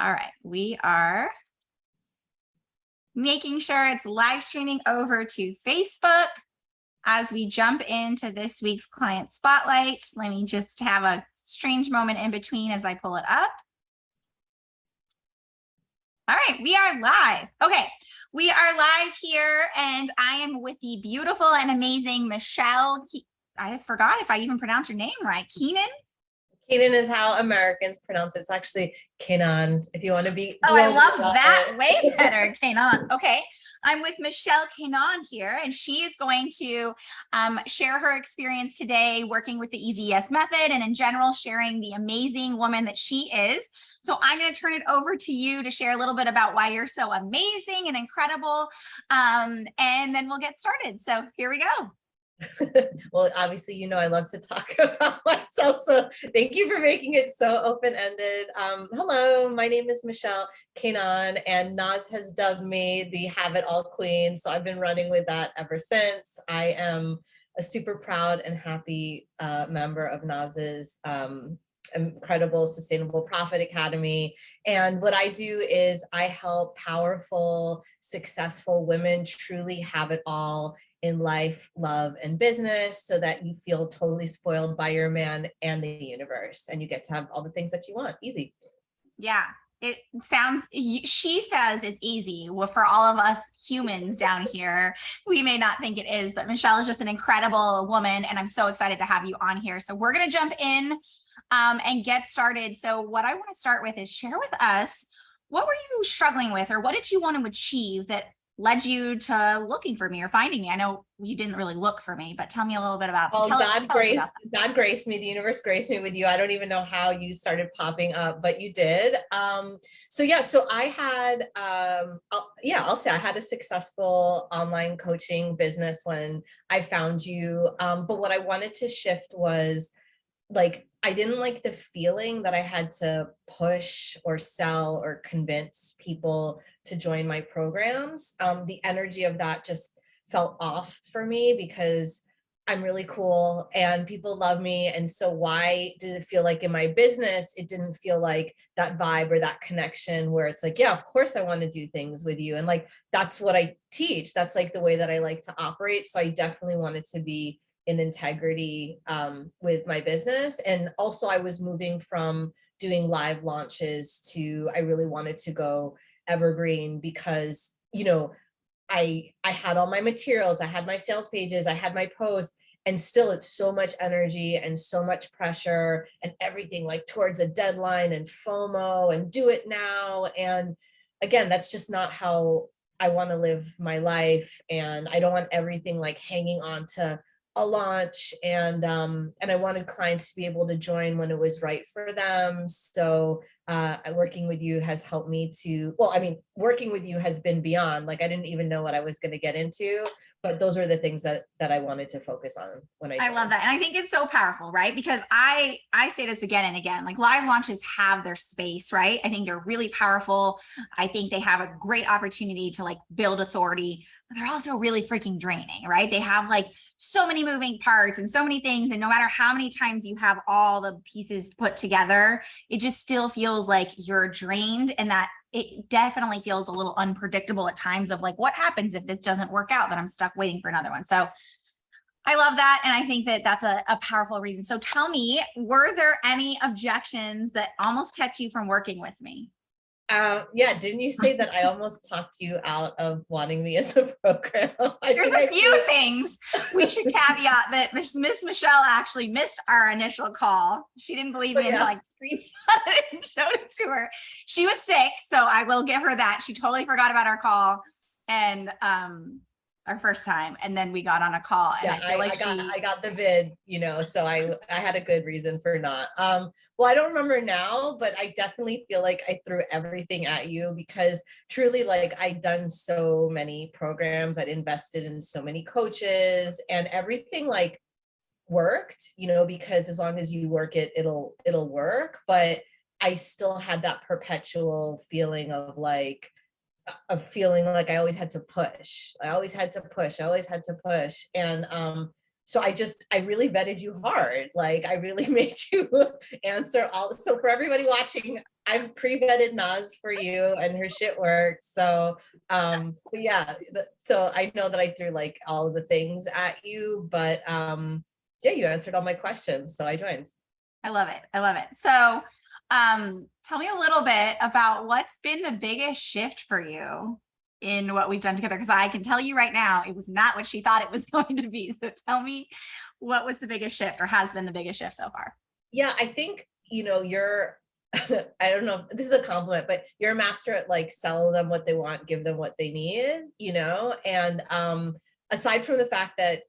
All right, we are making sure it's live streaming over to Facebook. As we jump into this week's client spotlight, let me just have a strange moment in between as I pull it up. All right, we are live. Okay, we are live here, and I am with the beautiful and amazing Michelle. I forgot if I even pronounced your name right. Keinan? Keinan is how Americans pronounce it. It's actually Keinan, if you want to be. Oh, I love that. Way better, Keinan. Okay. I'm with Michelle Keinan here, and she is going to share her experience today working with the Easy Yes method and in general sharing the amazing woman that she is. So I'm going to turn it over to you to share a little bit about why you're so amazing and incredible, and then we'll get started. So here we go. Well, obviously, you know, I love to talk about myself. So thank you for making it so open-ended. Hello, my name is Michelle Keinan, and Naz has dubbed me the Have It All Queen. So I've been running with that ever since. I am a super proud and happy member of Naz's incredible Sustainable Profit Academy. And what I do is I help powerful, successful women truly have it all in life, love, and business, so that you feel totally spoiled by your man and the universe, and you get to have all the things that you want. Easy. Yeah, it sounds, she says it's easy. Well, for all of us humans down here, we may not think it is, but Michelle is just an incredible woman, and I'm so excited to have you on here. So we're going to jump in and get started. So what I want to start with is share with us, what were you struggling with, or what did you want to achieve that led you to looking for me or finding me? I know you didn't really look for me, but tell me a little bit about. Well, God graced me. The universe graced me with you. I don't even know how you started popping up, but you did. So I had, I'll say I had a successful online coaching business when I found you. But what I wanted to shift was, like, I didn't like the feeling that I had to push or sell or convince people to join my programs. The energy of that just felt off for me because I'm really cool and people love me. And so why did it feel like in my business, it didn't feel like that vibe or that connection where it's like, yeah, of course I want to do things with you. And like, that's what I teach. That's like the way that I like to operate. So I definitely wanted to be in integrity with my business. And also I was moving from doing live launches to, I really wanted to go evergreen because, you know, I had all my materials, I had my sales pages, I had my posts, and still it's so much energy and so much pressure and everything like towards a deadline and FOMO and do it now. And again, that's just not how I want to live my life. And I don't want everything like hanging on to a launch, and I wanted clients to be able to join when it was right for them. So working with you has helped me to, well, I mean, working with you has been beyond, like, I didn't even know what I was going to get into, but those are the things that I wanted to focus on when I love that. And I think it's so powerful, right? Because I say this again and again, like, live launches have their space, right? I think they're really powerful. I think they have a great opportunity to like build authority, but they're also really freaking draining, right? They have like so many moving parts and so many things. And no matter how many times you have all the pieces put together, it just still feels like you're drained, and that it definitely feels a little unpredictable at times of like, what happens if this doesn't work out, that I'm stuck waiting for another one. So I love that. And I think that that's a powerful reason. So tell me, were there any objections that almost kept you from working with me? Yeah, didn't you say that I almost talked you out of wanting me in the program? There's a few things we should caveat that Miss Michelle actually missed our initial call. She didn't believe me until I screenshot it and showed it to her. She was sick, so I will give her that. She totally forgot about our call and our first time, and then we got on a call. And yeah, I got the vid, you know, so I had a good reason for not. Well, I don't remember now, but I definitely feel like I threw everything at you because truly, like, I'd done so many programs, I'd invested in so many coaches, and everything like worked, you know, because as long as you work it, it'll work. But I still had that perpetual feeling of feeling like I always had to push. And so I really vetted you hard. Like, I really made you answer all. So for everybody watching, I've pre-vetted Naz for you and her shit works. So, but yeah, so I know that I threw like all of the things at you, but yeah, you answered all my questions. So I joined. I love it. I love it. So, tell me a little bit about what's been the biggest shift for you in what we've done together. Cause I can tell you right now, it was not what she thought it was going to be. So tell me what was the biggest shift or has been the biggest shift so far? Yeah, I think, you're, I don't know if this is a compliment, but you're a master at like sell them what they want, give them what they need, and aside from the fact that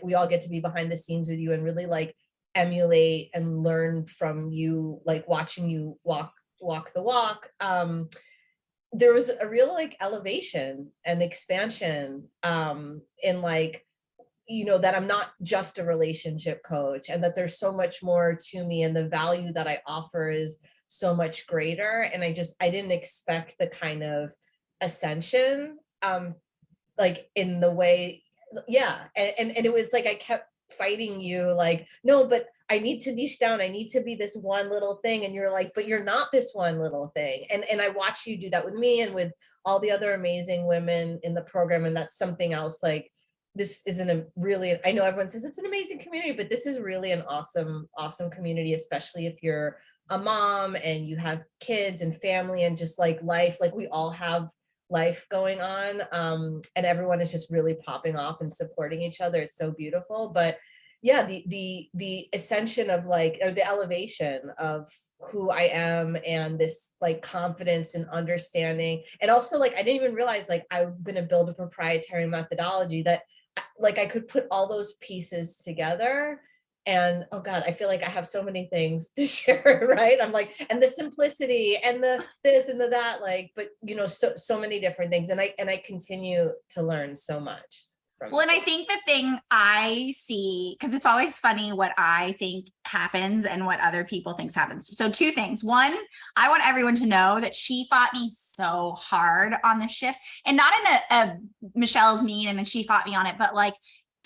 we all get to be behind the scenes with you and really like emulate and learn from you, like watching you walk the walk. There was a real like elevation and expansion in like, that I'm not just a relationship coach and that there's so much more to me and the value that I offer is so much greater. And I didn't expect the kind of ascension, like in the way, yeah. And it was like, I kept fighting you like, no, but I need to niche down. I need to be this one little thing. And you're like, but you're not this one little thing. And I watch you do that with me and with all the other amazing women in the program. And that's something else like, this isn't a really, I know everyone says it's an amazing community, but this is really an awesome, awesome community, especially if you're a mom and you have kids and family and just like life, like we all have life going on. And everyone is just really popping off and supporting each other. It's so beautiful. But yeah, the ascension of like, or the elevation of who I am and this like confidence and understanding. And also like, I didn't even realize like I'm going to build a proprietary methodology that like I could put all those pieces together. And oh God, I feel like I have so many things to share, right? I'm like, and the simplicity and the this and the that, like, but so many different things. And I continue to learn so much. Well, and I think the thing I see, because it's always funny what I think happens and what other people think happens. So two things. One, I want everyone to know that she fought me so hard on the shift, and not in a Michelle's mean and she fought me on it, but like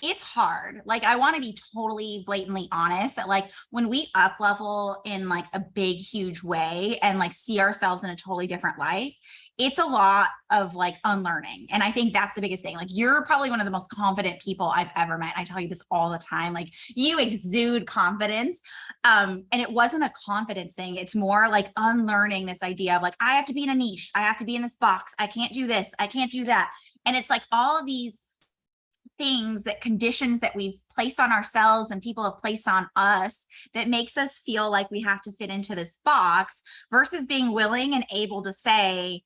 it's hard. Like I want to be totally blatantly honest that like when we up level in like a big, huge way and like see ourselves in a totally different light, it's a lot of like unlearning. And I think that's the biggest thing. Like you're probably one of the most confident people I've ever met. I tell you this all the time. Like you exude confidence. And it wasn't a confidence thing. It's more like unlearning this idea of like, I have to be in a niche. I have to be in this box. I can't do this. I can't do that. And it's like all of these things, that conditions that we've placed on ourselves and people have placed on us that makes us feel like we have to fit into this box versus being willing and able to say,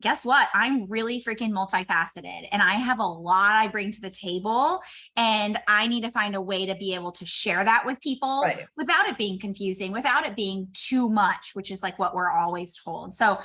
guess what? I'm really freaking multifaceted and I have a lot I bring to the table and I need to find a way to be able to share that with people Right. without it being confusing, without it being too much, which is like what we're always told. So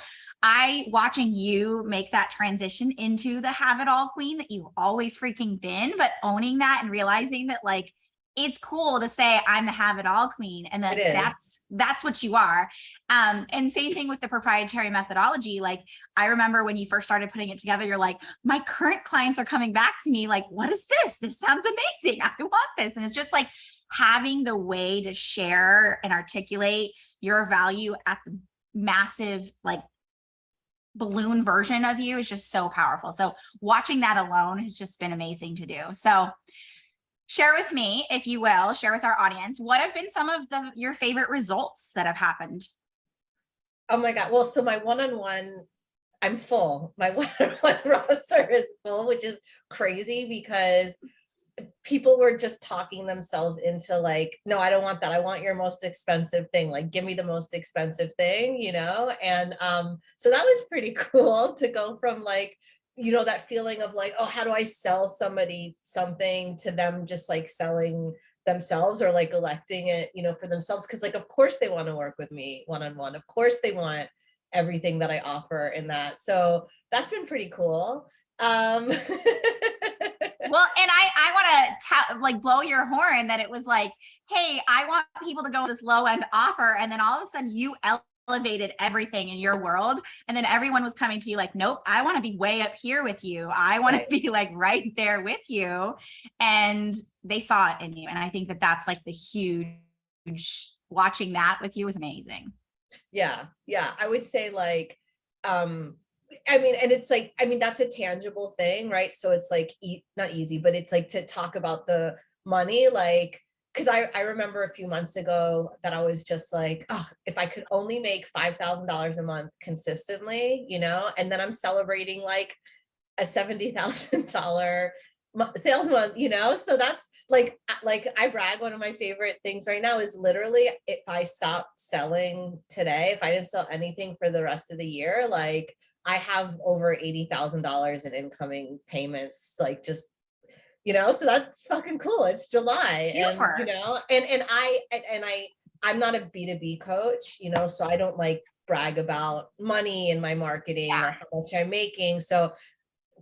watching you make that transition into the have it all queen that you've always freaking been, but owning that and realizing that like, it's cool to say I'm the have it all queen and that's what you are. And same thing with the proprietary methodology. Like I remember when you first started putting it together, you're like, my current clients are coming back to me like, what is this? This sounds amazing. I want this. And it's just like having the way to share and articulate your value at the massive, like balloon version of you is just so powerful. So watching that alone has just been amazing to do. So share with me, if you will, share with our audience, what have been some of your favorite results that have happened? Oh my God. Well, so my one-on-one, I'm full. My one-on-one roster is full, which is crazy because people were just talking themselves into like, no, I don't want that. I want your most expensive thing. Like, give me the most expensive thing, And so that was pretty cool to go from like, that feeling of like, oh, how do I sell somebody something to them just like selling themselves or like electing it, for themselves. Cause like, of course they want to work with me one-on-one. Of course they want everything that I offer in that. So that's been pretty cool. Well, and I want to like blow your horn that it was like, hey, I want people to go with this low end offer. And then all of a sudden you elevated everything in your world. And then everyone was coming to you like, nope, I want to be way up here with you. I want to be like right there with you. And they saw it in you. And I think that that's like the huge, watching that with you was amazing. Yeah. Yeah. I would say like, um, I mean, and it's like, I mean, that's a tangible thing, right? So it's like, not easy, but it's like to talk about the money, like, because I remember a few months ago that I was just like, oh, if I could only make $5,000 a month consistently, and then I'm celebrating like a $70,000 sales month, so that's like I brag. One of my favorite things right now is literally if I stopped selling today, if I didn't sell anything for the rest of the year, like I have over $80,000 in incoming payments, like just so that's fucking cool. It's July, and Super. I'm not a B2B coach, so I don't like brag about money in my marketing or Yeah. how much I'm making. So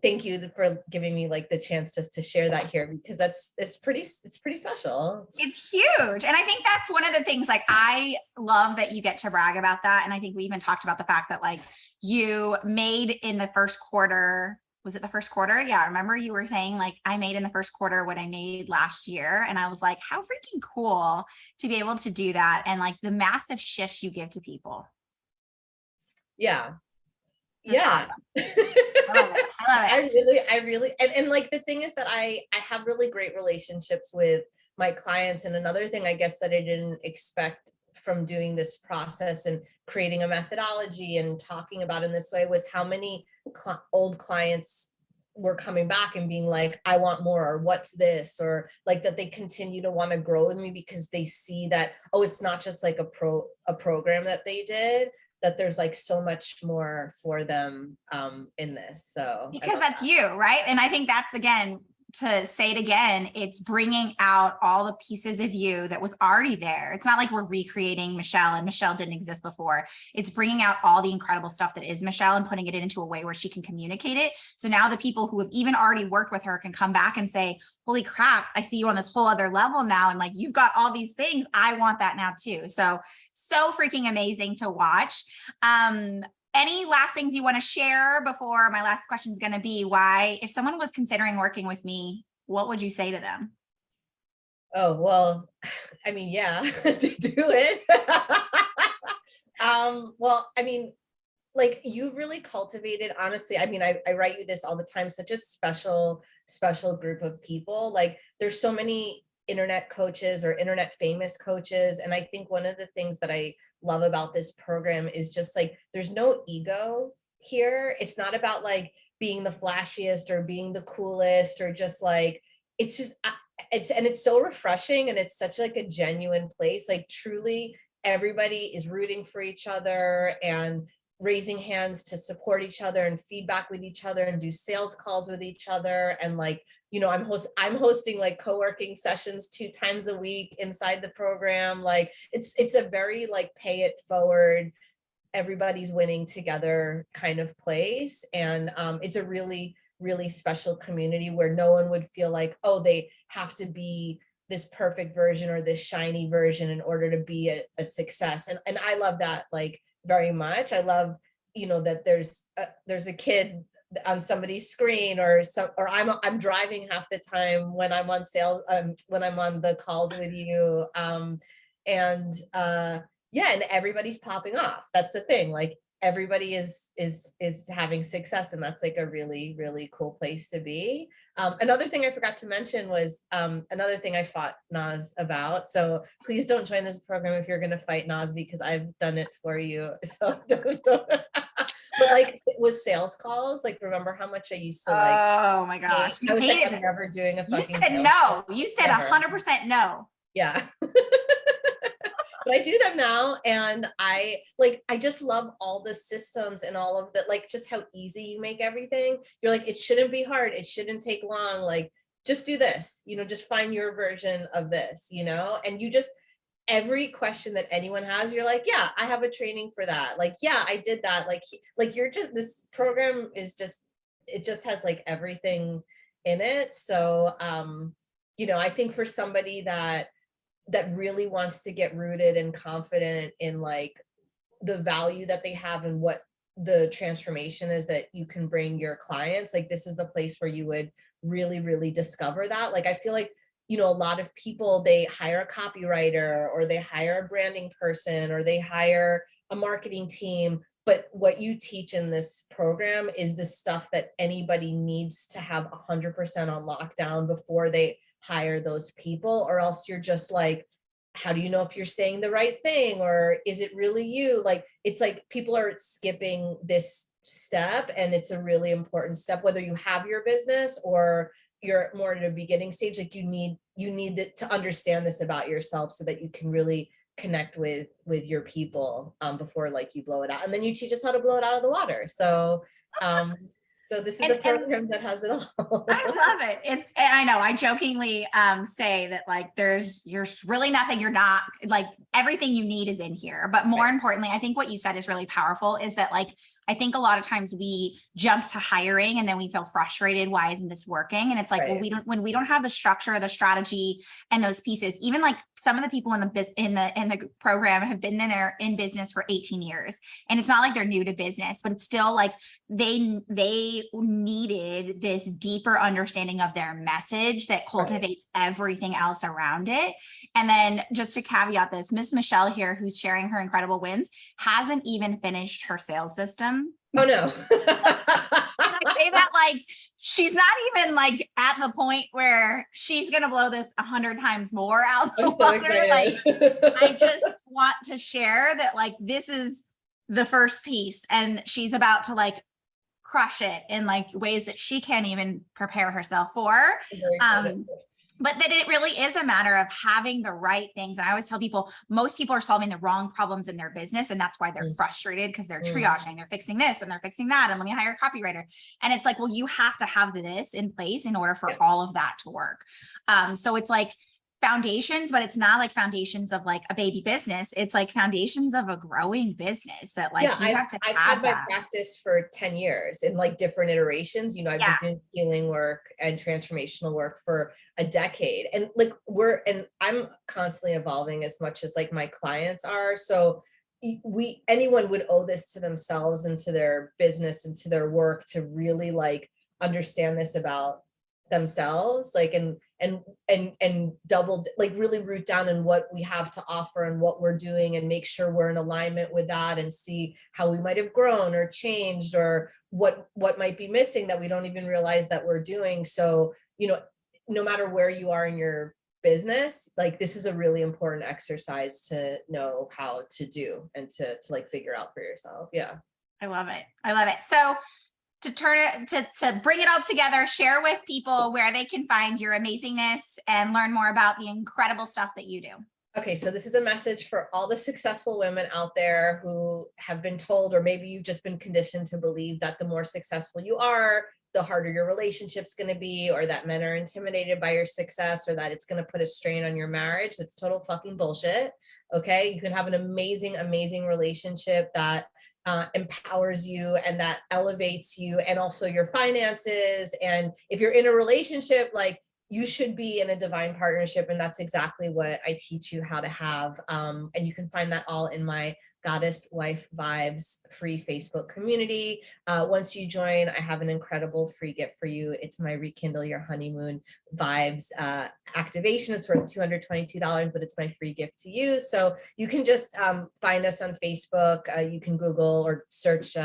thank you for giving me like the chance just to share that here, because it's pretty special. It's huge. And I think that's one of the things, like, I love that you get to brag about that. And I think we even talked about the fact that like you made in the first quarter. Was it the first quarter? Yeah. I remember you were saying like, I made in the first quarter what I made last year. And I was like, how freaking cool to be able to do that. And like the massive shifts you give to people. Yeah. Just Yeah. awesome. I love it. I love it. I really, and like the thing is that I have really great relationships with my clients. And another thing I guess that I didn't expect from doing this process and creating a methodology and talking about in this way was how many old clients were coming back and being like, I want more, or what's this, or like that they continue to want to grow with me because they see that, oh, it's not just like a program that they did, that there's like so much more for them in this. So Because that's you, right? And I think that's, again, to say it again, it's bringing out all the pieces of you that was already there. It's not like we're recreating Michelle and Michelle didn't exist before. It's bringing out all the incredible stuff that is Michelle and putting it into a way where she can communicate it. So now the people who have even already worked with her can come back and say, holy crap, I see you on this whole other level now. And like, you've got all these things. I want that now too. So freaking amazing to watch. Any last things you want to share before my last question is going to be why, if someone was considering working with me, what would you say to them? Oh, well, I mean, yeah, to do it. Well, I mean, like you really cultivated, honestly, I mean, I write you this all the time, such a special group of people. Like there's so many internet coaches or internet famous coaches. And I think one of the things that I love about this program is just like, there's no ego here. It's not about like being the flashiest or being the coolest or just like, it's just, it's so refreshing. And it's such like a genuine place. Like truly everybody is rooting for each other and raising hands to support each other and feedback with each other and do sales calls with each other. And like, I'm hosting like co-working sessions 2 times a week inside the program. Like it's a very like pay it forward, everybody's winning together kind of place. And it's a really special community where no one would feel like, oh, they have to be this perfect version or this shiny version in order to be a success. And I love that like very much. I love, that there's a kid on somebody's screen or I'm driving half the time when I'm on sales, when I'm on the calls with you. And yeah, and everybody's popping off. That's the thing. Like everybody is having success, and that's like a really cool place to be. Another thing I forgot to mention was another thing I fought Naz about. So please don't join this program if you're going to fight Naz, because I've done it for you. So don't. But like with sales calls, like remember how much I used to like. Oh my gosh. I You was like, hated I'm it. never doing a You fucking said sales no. call. You said Never. 100% no. Yeah. But I do them now, and I just love all the systems and all of that, like just how easy you make everything. You're like, it shouldn't be hard, it shouldn't take long, like just do this, just find your version of this, and you just, every question that anyone has, you're like, yeah, I have a training for that, like, yeah, I did that, like you're just, this program is just, it just has like everything in it. So I think for somebody that really wants to get rooted and confident in like the value that they have and what the transformation is that you can bring your clients, like this is the place where you would really discover that. Like I feel like you know, a lot of people, they hire a copywriter or they hire a branding person or they hire a marketing team. But what you teach in this program is the stuff that anybody needs to have 100% on lockdown before they hire those people, or else you're just like, how do you know if you're saying the right thing? Or is it really you? Like, it's like people are skipping this step, and it's a really important step, whether you have your business or you're more at a beginning stage. Like, you need to understand this about yourself so that you can really connect with your people before like you blow it out, and then you teach us how to blow it out of the water. So so this is the program that has it all. I love it. And I know I jokingly say that like you're really nothing, you're not, like everything you need is in here. But more importantly, I think what you said is really powerful, is that like I think a lot of times we jump to hiring and then we feel frustrated. Why isn't this working? And it's like, well, when we don't have the structure, the strategy, and those pieces. Even like some of the people in the program have been in business for 18 years, and it's not like they're new to business, but it's still like they needed this deeper understanding of their message that cultivates everything else around it. And then just to caveat this, Miss Michelle here, who's sharing her incredible wins, hasn't even finished her sales system. Oh no. I say that like she's not even like at the point where she's gonna blow this 100 times more out the water. Like, I just want to share that like this is the first piece, and she's about to like crush it in like ways that she can't even prepare herself for. But that it really is a matter of having the right things. And I always tell people, most people are solving the wrong problems in their business. And that's why they're frustrated, because they're triaging, they're fixing this and they're fixing that. And let me hire a copywriter. And it's like, well, you have to have this in place in order for all of that to work. So it's like foundations, but it's not like foundations of like a baby business. It's like foundations of a growing business that like I've had my practice for 10 years in like different iterations. You know, I've been doing healing work and transformational work for a decade, and like I'm constantly evolving as much as like my clients are. So anyone would owe this to themselves and to their business and to their work to really like understand this about themselves, like, and double, like really root down in what we have to offer and what we're doing, and make sure we're in alignment with that, and see how we might have grown or changed, or what might be missing that we don't even realize that we're doing. So, you know, no matter where you are in your business, like this is a really important exercise to know how to do and to like figure out for yourself. Yeah. I love it. I love it. So to bring it all together, share with people where they can find your amazingness and learn more about the incredible stuff that you do. Okay, so this is a message for all the successful women out there who have been told, or maybe you've just been conditioned to believe, that the more successful you are, the harder your relationship's going to be, or that men are intimidated by your success, or that it's going to put a strain on your marriage. It's total fucking bullshit. Okay, you can have an amazing, amazing relationship that empowers you and that elevates you, and also your finances. And if you're in a relationship, like, you should be in a divine partnership, and that's exactly what I teach you how to have. And you can find that all in my Goddess Wife Vibes free Facebook community. Once you join, I have an incredible free gift for you. It's my Rekindle Your Honeymoon Vibes activation. It's worth $222, but it's my free gift to you. So you can just find us on Facebook. You can Google or search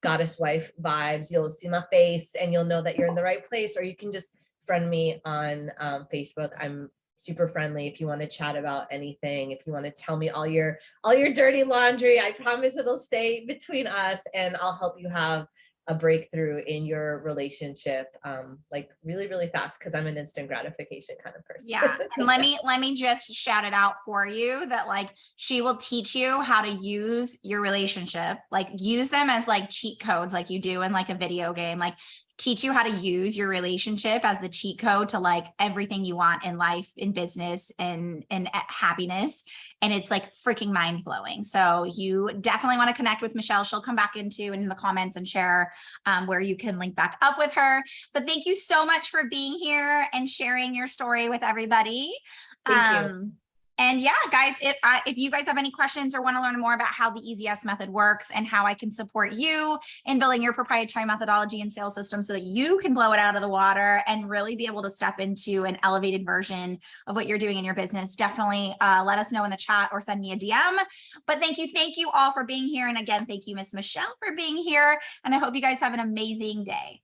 Goddess Wife Vibes. You'll see my face and you'll know that you're in the right place. Or you can just friend me on Facebook. I'm super friendly. If you want to chat about anything, if you want to tell me all your dirty laundry, I promise it'll stay between us, and I'll help you have a breakthrough in your relationship, like really, really fast, because I'm an instant gratification kind of person. Yeah. And let me just shout it out for you that like she will teach you how to use your relationship, like use them as like cheat codes, like you do in like a video game, like teach you how to use your relationship as the cheat code to like everything you want in life, in business, and happiness. And it's like freaking mind blowing. So you definitely want to connect with Michelle. She'll come back in the comments and share where you can link back up with her. But thank you so much for being here and sharing your story with everybody. Thank you. And yeah, guys, if you guys have any questions or want to learn more about how the EasyS method works and how I can support you in building your proprietary methodology and sales system so that you can blow it out of the water and really be able to step into an elevated version of what you're doing in your business, definitely let us know in the chat or send me a DM. But thank you all for being here. And again, thank you, Miss Michelle, for being here. And I hope you guys have an amazing day.